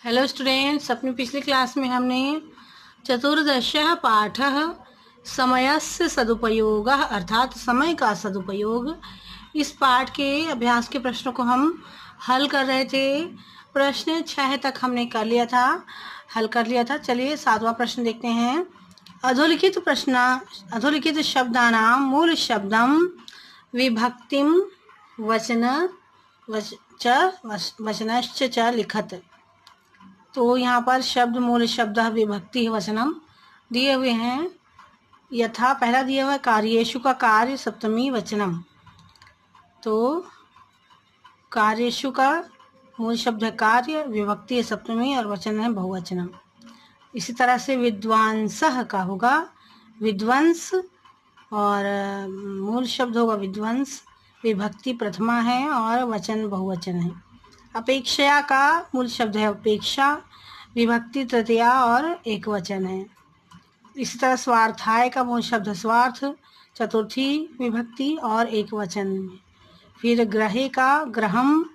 Hello students, अपनी पिछली class में हमने चतुर्दशः पाठः समयस्य सदुपयोगः अर्थात समय का सदुपयोग, इस पाठ के अभ्यास के प्रश्नों को हम हल कर रहे थे। प्रश्न 6 तक हमने कर लिया था, हल कर लिया था। चलिए 7वां प्रश्न देखते हैं। अधोलिखित शब्दानां मूल शब्दं विभक्तिं वचनश्च च लिखत। तो यहाँ पर शब्द मूल शब्द विभक्ति वचनम दिए हुए हैं। यथा पहला दिया हुआ है कार्येषु का कार्य सप्तमी वचनम। तो कार्येषु का मूल शब्द है कार्य, विभक्ति है सप्तमी और वचन है बहुवचनम। इसी तरह से विद्वांसः का होगा विद्वंस और मूल शब्द होगा विद्वंस, विभक्ति प्रथमा है और वचन बहुवचन है। अपेक्षया का मूल शब्द है अपेक्षा, विभक्ति तृतीया और एक वचन है। इसी तरह स्वार्थाय का मूल शब्द है स्वार्थ, चतुर्थी विभक्ति और एक वचन में। फिर ग्रहे का ग्रहम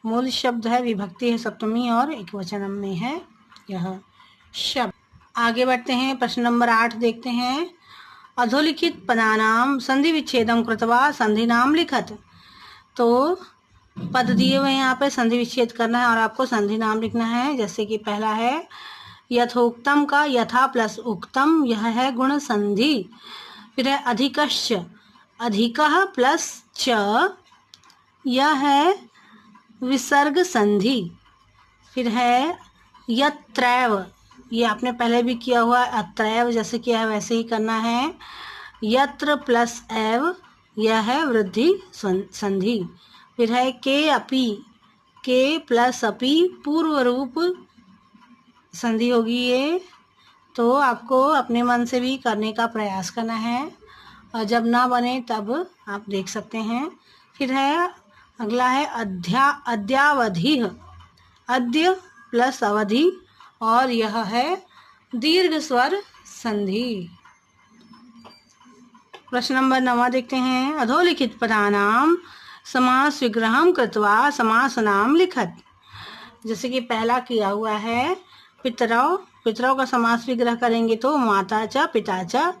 मूल शब्द है विभक्ति है सप्तमी और एक वचन में है यह शब्द। आगे बढ़ते हैं, प्रश्न नंबर 8 देखते हैं। अधोलिखित पदानां संधि विच्छेदं कृत्वा संधिनाम लिखत। तो पद दिए हुए यहाँ पे संधि विच्छेद करना है और आपको संधि नाम लिखना है। जैसे कि पहला है यथोक्तम का यथा प्लस उक्तम, यह है गुण संधि। फिर है अधिकश्च, अधिकः प्लस च, यह है विसर्ग संधि। फिर है यत्रैव, ये आपने पहले भी किया हुआ है, अत्रैव जैसे किया है वैसे ही करना है। यत्र प्लस एव, यह है वृद्धि संधि। फिर है के अपि, के प्लस अपि पूर्व रूप संधि होगी ये। तो आपको अपने मन से भी करने का प्रयास करना है और जब ना बने तब आप देख सकते हैं। फिर है अगला है अद्यावधि, अद्य प्लस अवधि और यह है दीर्घ स्वर संधि। प्रश्न नंबर 9 देखते हैं। अधोलिखित पदानां समास विग्रहं कृत्वा समास नाम लिखत। जैसे कि पहला किया हुआ है पितरौ, पितरौ का समास विग्रह करेंगे तो माता च पिता च,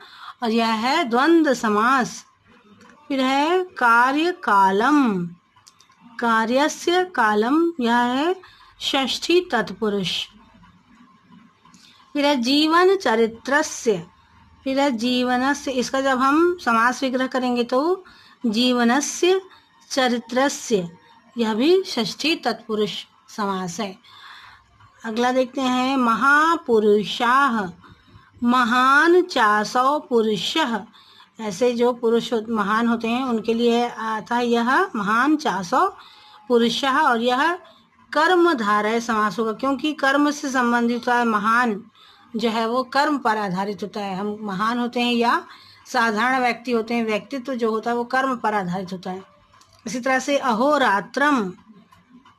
और यह है द्वंद्व समास। फिर है कार्य कालम, कार्यस्य कालम, यह है षष्ठी तत्पुरुष। फिर है जीवन चरित्रस्य, फिर है जीवनस्य, इसका जब हम समास विग्रह करेंगे तो जीवनस्य चरित्रस्य, यह भी षष्ठी तत्पुरुष समास है। अगला देखते हैं महापुरुषाः, महान चासौ पुरुषः, ऐसे जो पुरुष महान होते हैं उनके लिए आता है यह महान चासौ पुरुषः, और यह कर्मधारय समास होगा क्योंकि कर्म से संबंधित है। महान जो है वो कर्म पर आधारित होता है। हम महान होते हैं या साधारण व्यक्ति होते हैं, व्यक्तित्व जो होता है वो कर्म पर आधारित होता है। इसी तरह से अहोरात्रम,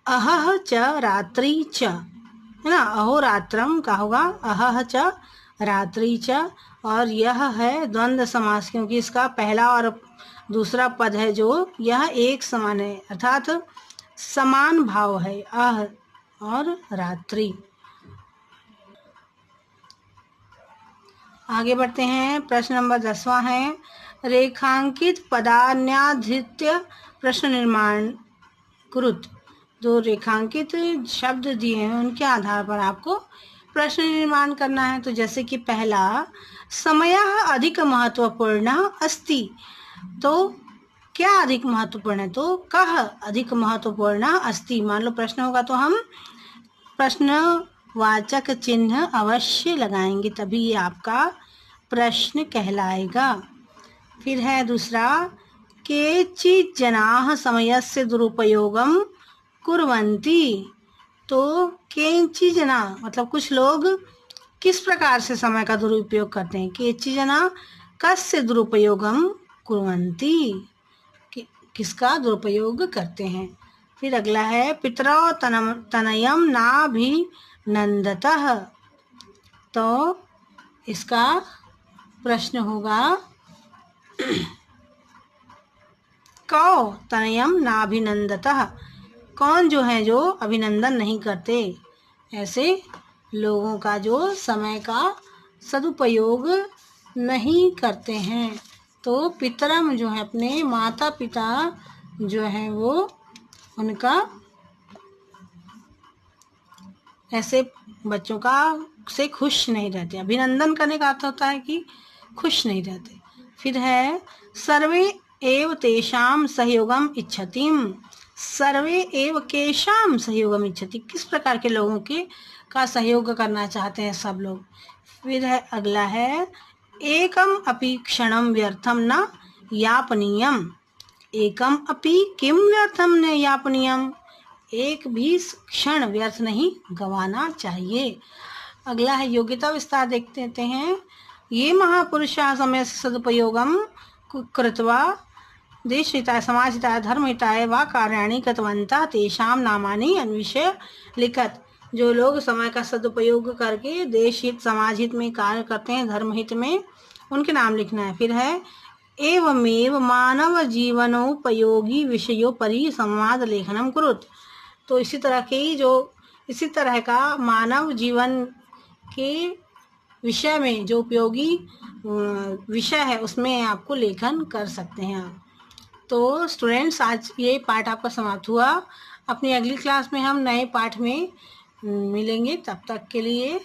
अहह च रात्रि च, है ना, अहोरात्रम का होगा अहह च रात्रि च, और यह है द्वंद्व समास क्योंकि इसका पहला और दूसरा पद है जो यह एक समान है, अर्थात समान भाव है अह और रात्रि। आगे बढ़ते हैं, प्रश्न नंबर 10वां है। रेखांकित पदान्याधृत्य प्रश्न निर्माण कुरुत। जो रेखांकित शब्द दिए हैं उनके आधार पर आपको प्रश्न निर्माण करना है। तो जैसे कि पहला समयः अधिक महत्वपूर्ण अस्ति, तो क्या अधिक महत्वपूर्ण है, तो कः अधिक महत्वपूर्ण अस्ति। मान लो प्रश्न होगा तो हम प्रश्नवाचक चिन्ह अवश्य लगाएंगे, तभी ये आपका प्रश्न कहलाएगा। फिर है दूसरा केचित् जनाः समयस्य दुरुपयोगं कुर्वन्ति। तो केचित् जना मतलब कुछ लोग किस प्रकार से समय का दुरुपयोग करते हैं। केचित् जना कस्य दुरुपयोगं कुर्वन्ति, किसका दुरुपयोग करते हैं। फिर अगला है पितरौ तनयं नाभिनन्दतः। तो इसका प्रश्न होगा कौ तनयं नाभिनन्दतः, कौन जो है जो अभिनंदन नहीं करते। ऐसे लोगों का जो समय का सदुपयोग नहीं करते हैं। तो पितरम जो है अपने माता पिता जो है वो उनका ऐसे बच्चों का से खुश नहीं रहते। अभिनंदन करने का अर्थ होता है कि खुश नहीं रहते। फिर है सर्वे एव तेषाम सहयोगम इच्छतिम। सर्वे एव केशाम सहयोगम इच्छति, किस प्रकार के लोगों के का सहयोग करना चाहते हैं सब लोग। फिर है अगला है एकम अपि क्षणम व्यर्थम न यापनीयम। एकम अपि किम व्यर्थम न यापनीयम, एक भी क्षण व्यर्थ नहीं गंवाना चाहिए। अगला है योग्यता विस्तार देखते हैं। ये महापुरुषाः समय सदुपयोगम कृत्वा देशहिताय समाजहिताय धर्महिताय व कार्याणि कृतवन्तः तेषां नामानि अन्विष्य लिखत। जो लोग समय का सदुपयोग करके देश हित समाज हित में कार्य करते हैं, धर्म हित में, उनके नाम लिखना है। फिर है एवमेव मानव जीवनोपयोगी विषयोपरि संवाद लेखनम कुरुत। तो इसी तरह का मानव जीवन के विषय में जो उपयोगी विषय है उसमें आपको लेखन कर सकते हैं आप। तो स्टूडेंट्स, आज ये पाठ आपका समाप्त हुआ। अपनी अगली क्लास में हम नए पाठ में मिलेंगे। तब तक के लिए